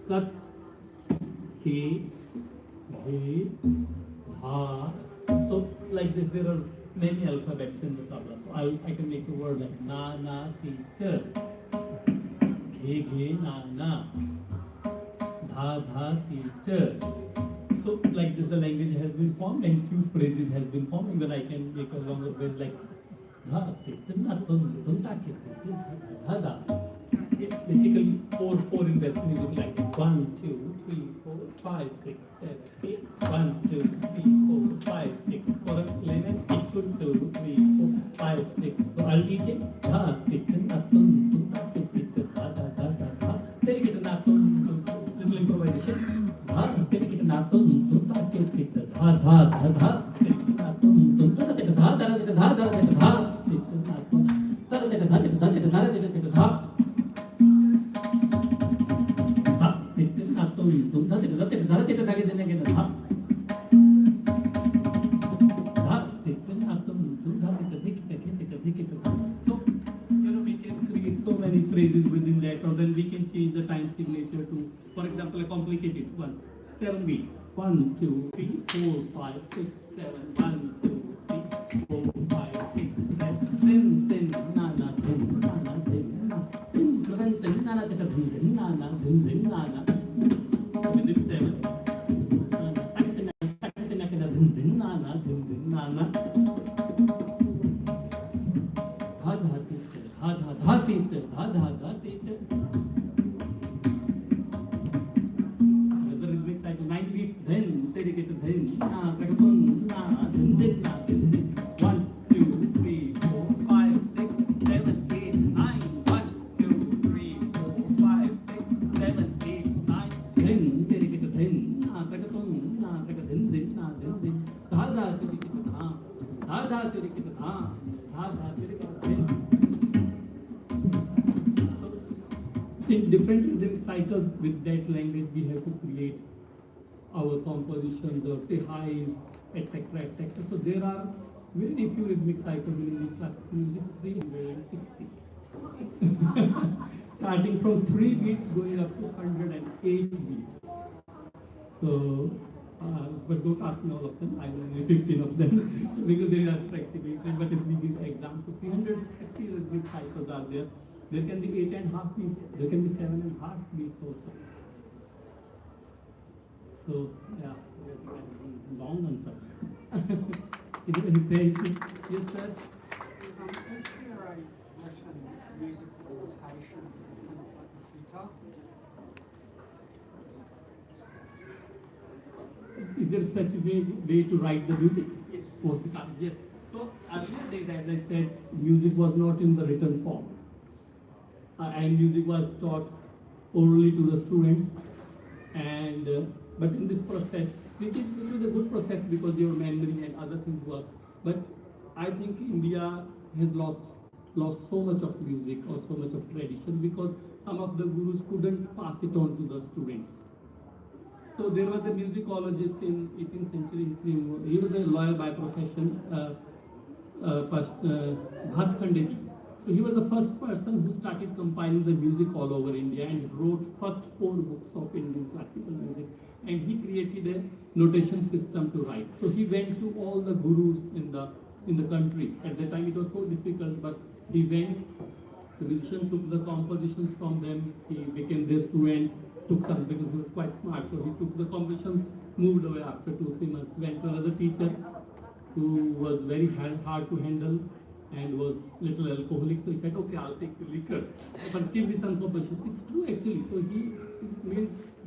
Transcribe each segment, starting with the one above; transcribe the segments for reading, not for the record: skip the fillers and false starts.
cut, ki, dhi, dha. So like this, there are many alphabets in the tabla. So I can make a word like na, na, ti, te, ghe, na, na, dha, dha, ti, te. So like this, the language has been formed and few phrases has been formed. Even I can make a longer word like dha, ti, te, na, tun, tun, ta, ki, ti, dha, dha. Basically, four in Western music like 1, 2, 3, 4, 5, 6, 7, 8. 1, 2, 3, 4, 5, 6. For a layman, it could 2, 3, 4, 5, 6. So I'll teach it. Dha, tit, na, tun, tun, ta, tit, tit, dha, dha, dha, dha, dha. Then it na, tun, tun, little improvisation. Dha, then it na, tun, tun, ta, tit, tit, dha, dha, dha, dha. Tit, na, tun, tun, ta, tit, dha, dha, dha, dha, dha, dha, dha. Tit, na, tun, ta, tit, dha, tit, dha, tit, dha, tit, tit, dha. Phrases within that, or then we can change the time signature to, for example, a complicated one. 7 beats. 1, 2, 3, 4, 5, 6, 7. 1, 2, 3, 4, 5, 6, 7. Tin, tin, na, na, tin, na, na, tin, na, tin, tin, tin, na, na, tin, tin, na, na, tin, tin, na, na. So within 7. In different rhythmic cycles with that language, we have to create our compositions or tehais, etc., etc. So there are very few rhythmic cycles in classical music, 360. Starting from 3 beats going up to 108 beats. So, but don't ask me all of them, I know only 15 of them because they are practically different. But if we give examples, 360 rhythmic cycles are there. There can be 8.5 beats, there can be 7.5 beats also. So, yeah, long answer. Is there anything? Yes, sir? Is there a written musical notation for things like the sitar? Is there a specific way to write the music? Yes. For sitar? Yes. So, earlier days, as I said, music was not in the written form. And music was taught orally to the students, and but in this process, which is a good process because your memory and other things work. But I think India has lost so much of music or so much of tradition because some of the gurus couldn't pass it on to the students. So there was a musicologist in 18th century. He was a lawyer by profession, Bhat Khandeji. So he was the first person who started compiling the music all over India and wrote first 4 books of Indian classical music. And he created a notation system to write. So he went to all the gurus in the country. At the time it was so difficult, but he went. The musician took the compositions from them. He became their student. Took some because he was quite smart. So he took the compositions, moved away after 2-3 months. Went to another teacher who was very hard to handle and was little alcoholic, so he said, okay, I'll take the liquor, but give me some composition. It's true actually. So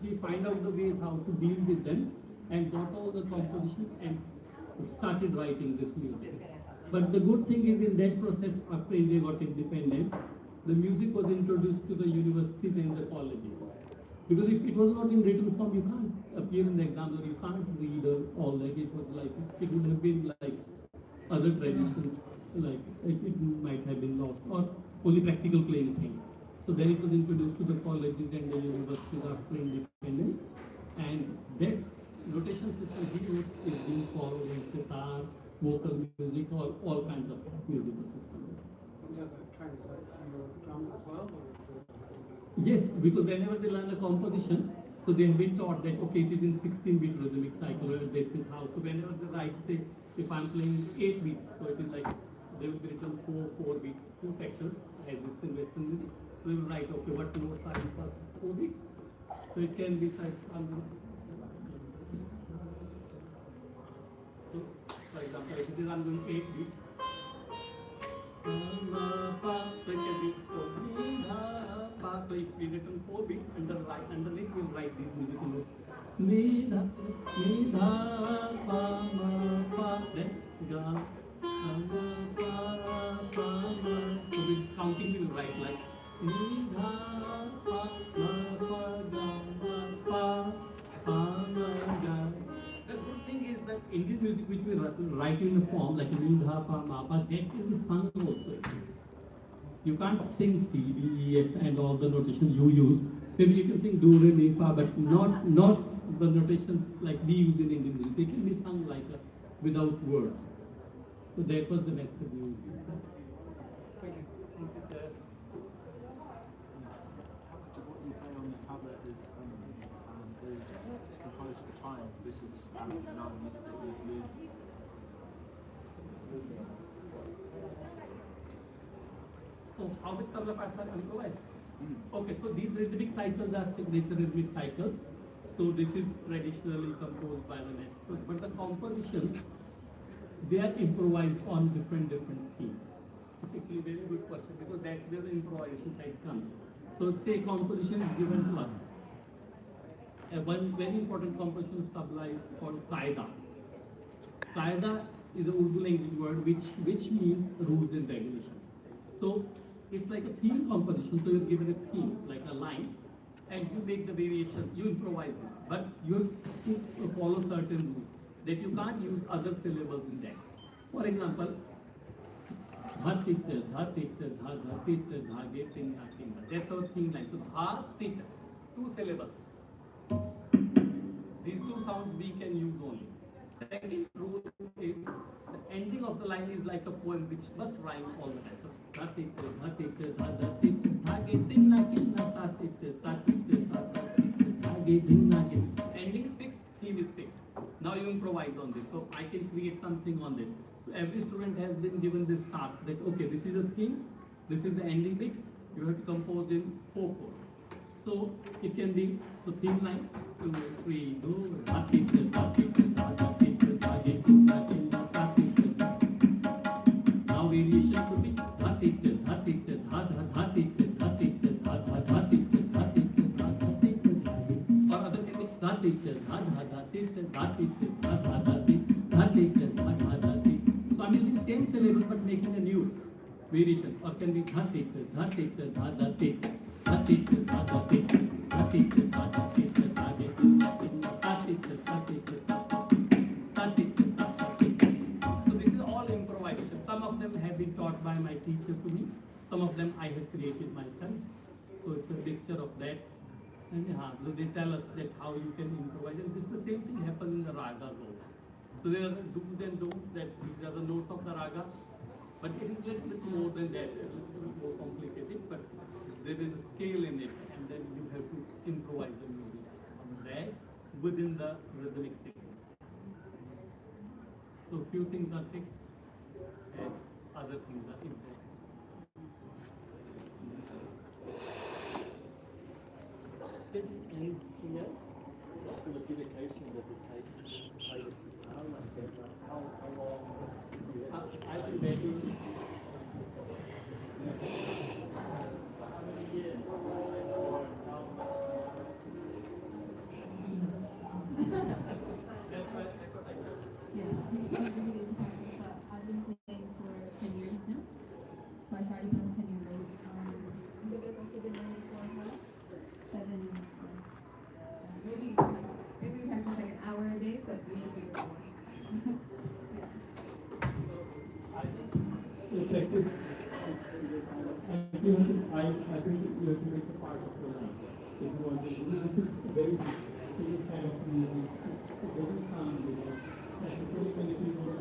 he find out the ways how to deal with them and got all the composition and started writing this music. But the good thing is in that process, after India got independence, the music was introduced to the universities and the colleges. Because if it was not in written form, you can't appear in the exams or you can't read all that. It was like, it would have been like other traditions. Like it might have been lost or only practical playing thing. So then it was introduced to the colleges and the universities after independence, and that notation system he wrote is being followed in sitar, vocal music, or all kinds of musical systems. Does it translate to your drums as well? Or is it... Yes, because whenever they learn a composition, So they have been taught that, okay, it is in 16-beat rhythmic cycle, where this is how. So whenever they write, say, if I'm playing 8 beats, so it is like, they will be written 4 beats, 2 sections, as it's in Western music. So they will write, okay, what notes are in first 4 beats? So it can be like, so, for example, if it is I'm doing 8 beats, so it can be, so if we written 4 beats, underneath we'll write these musical notes. Ni dha, pa, ma, pa, then ga, ma, pa, ma. So with counting we will write like ni dha, pa, ma, pa, ga, ma, pa, ma, ga. The good thing is that in this music which we write in the form like ni dha, pa, ma, pa, that can be sung also. You can't sing C, D, E, F and all the notations you use. Maybe you can sing do, re, mi, fa, but not the notations like we use in Indian music. They can be sung like without words. So that was the method used. Thank you. Thank you, sir. How much of what you play on the tablet is composed for time? This is another music that we've learned. So how does tabla partner improvise? Okay, so these rhythmic cycles are signature rhythmic cycles. So this is traditionally composed by the maestros, but the compositions, they are improvised on different themes. It's actually a very good question because that's where the improvisation side comes. So say composition is given to us. One very important composition of tabla is called qaida. Qaida is a Urdu language word which means rules and regulations. So it's like a theme composition. So you're given a theme, like a line, and you make the variation, you improvise this, but you have to follow certain rules that you can't use other syllables in that. For example, dha tit dha tit dha dha tit dha ge tin dha tin dha. That's our theme line. So dha tit, 2 syllables. These 2 sounds we can use only. Second rule is the ending of the line is like a poem which must rhyme all the time. So dha tit dha tit dha dha tit dha ge tin dha kin dha ta tit ta tit dha ta tit dha ge tin dha ge. Ending is fixed, theme is fixed. Now you improvise on this. So I can create something on this. So every student has been given this task that okay, this is a theme, this is the ending bit. You have to compose in 4/4. So it can be so theme line 2, 3, go. Dha tit dha tit dha dha tit dha ge tin dha kin dha ta tit dha. Now variation could be dha tit dha tit dha dha dha tit dha tit dha dha dha tit dha tit dha dha tit dha ge. Or other can be dha tit dha dha dha tit dha tit dha dha dha tit dha tit dha dha dha tit. So I'm using same syllable but making a new variation. Or can be dha tit dha tit dha dha tit dha tit dha dha tit dha tit dha dha tit dha ge tin dha kin dha ta tit dha tit dha ta tit dha ta tit. So this is all improvisation. Some of them have been taught by my teacher to me. Some of them I have created myself. So it's a mixture of that. And so they tell us that how you can improvise. And this is the same thing happens in the ragas also. So there are do's and don'ts that these are the notes of the raga. But it is a little bit more than that, a little bit more complicated. But there is a scale in it, and then you have to improvise the music on that within the rhythmic sequence. So few things are fixed, and other things are improvised. Anything else? What sort of dedication does it take to play this guitar like that? How long do you have to I think that is. That's what I do. Yeah, I've been playing for 10 years now. So I started when I was 10 years old. You guys also been learning for a while? 7 years. Maybe we practice like an hour a day, but we should be more. I think you practice. I think you have to make a part of your life. If you want to do this, is very serious kind of music. It doesn't sound good. Especially when it is more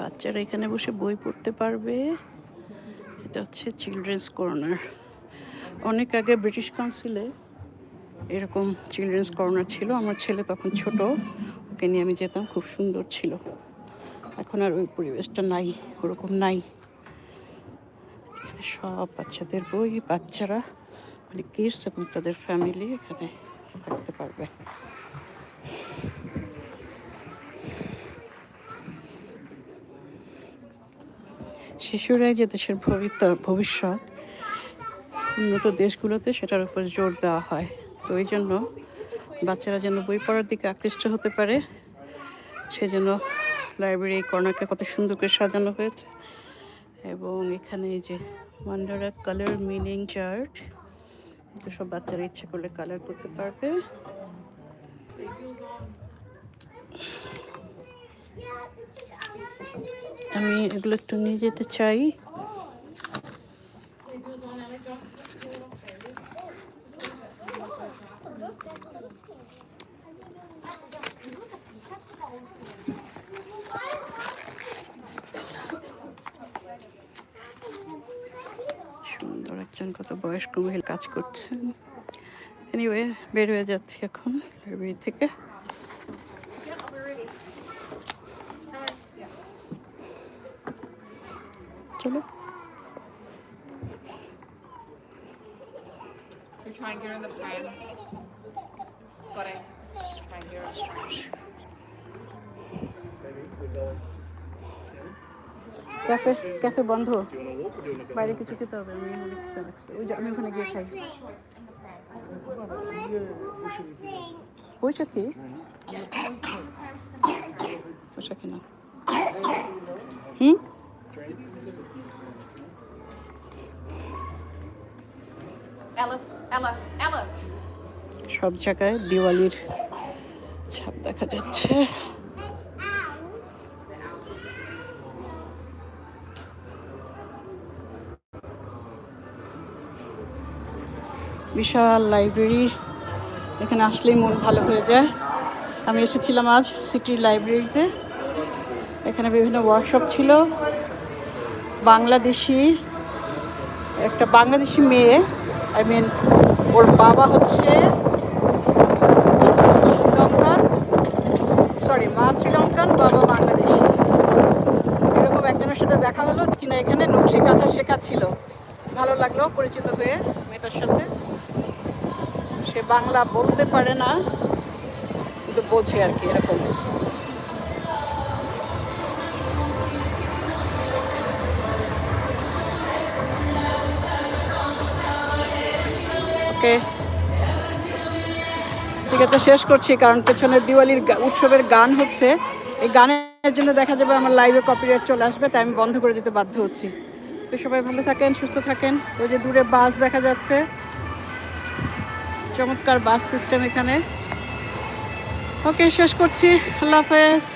বাচ্চারা এখানে বসে বই পড়তে পারবে। এটা হচ্ছে children's corner. অনেক আগে ব্রিটিশ কাউন্সিলে এরকম চিলড্রেন্স কর্নার ছিল। আমার ছেলে তখন ছোট, ওকে নিয়ে আমি যেতাম, খুব সুন্দর ছিল। এখন আর ওই পরিবেশটা নাই, ওরকম নাই। এখানে সব বাচ্চাদের বই, বাচ্চারা মানে কিডস এবং তাদের ফ্যামিলি এখানে থাকতে পারবে। শিশুরাই যে দেশের ভবিষ্যৎ, উন্নত দেশগুলোতে সেটার উপর জোর দেওয়া হয়। তো এই জন্য বাচ্চারা যেন বই পড়ার দিকে আকৃষ্ট হতে পারে, সেজন্য লাইব্রেরি কর্নারটা কত সুন্দর করে সাজানো হয়েছে। এবং এখানে এই যে ওয়ান্ডার কালার মিনিং চার্ট, এগুলো সব বাচ্চারা ইচ্ছে করলে কালার করতে পারবে। আমি এগুলো একটু নিয়ে যেতে চাই। সুন্দর একজন কত বয়স্ক মহিলা কাজ করছেন। এনিওয়ে, বের হয়ে যাচ্ছি এখন লাইব্রেরি থেকে। চলো। You're trying to get in the pan. Got it. Right here. Cafe বন্ধ, বাইরে কিছু খেতে হবে। আমি এখানে খেতে লাগছে, ওই যে আমি ওখানে গিয়ে খাই। বৈশাখী বৈশাখী না, Ellis. সব জায়গায় দিওয়ালির ছাপ দেখা যাচ্ছে। বিশাল লাইব্রেরি, এখানে আসলেই মন ভালো হয়ে যায়। আমি এসেছিলাম আজ সিটি লাইব্রেরিতে। এখানে বিভিন্ন ওয়ার্কশপ ছিল। একটা বাংলাদেশি মেয়ে, ওর বাবা হচ্ছে মা শ্রীলঙ্কান, বাবা বাংলাদেশি। এরকম একজনের সাথে দেখা হলো কিনা এখানে নকশি কাঁথা শেখাচ্ছিল। ভালো লাগলো পরিচিত হয়ে মেয়েটার সাথে। সে বাংলা বলতে পারে না, কিন্তু বোঝে আর কি, এরকম। ওকে, ঠিক আছে, শেষ করছি, কারণ পেছনে দিওয়ালির উৎসবের গান হচ্ছে। এই গানের জন্য দেখা যাবে আমার লাইভে কপিরাইট চলে আসবে, তাই আমি বন্ধ করে দিতে বাধ্য হচ্ছি। তো সবাই ভালো থাকেন, সুস্থ থাকেন। ওই যে দূরে বাস দেখা যাচ্ছে, চমৎকার বাস সিস্টেম এখানে। ওকে, শেষ করছি, আল্লাহ হাফেজ।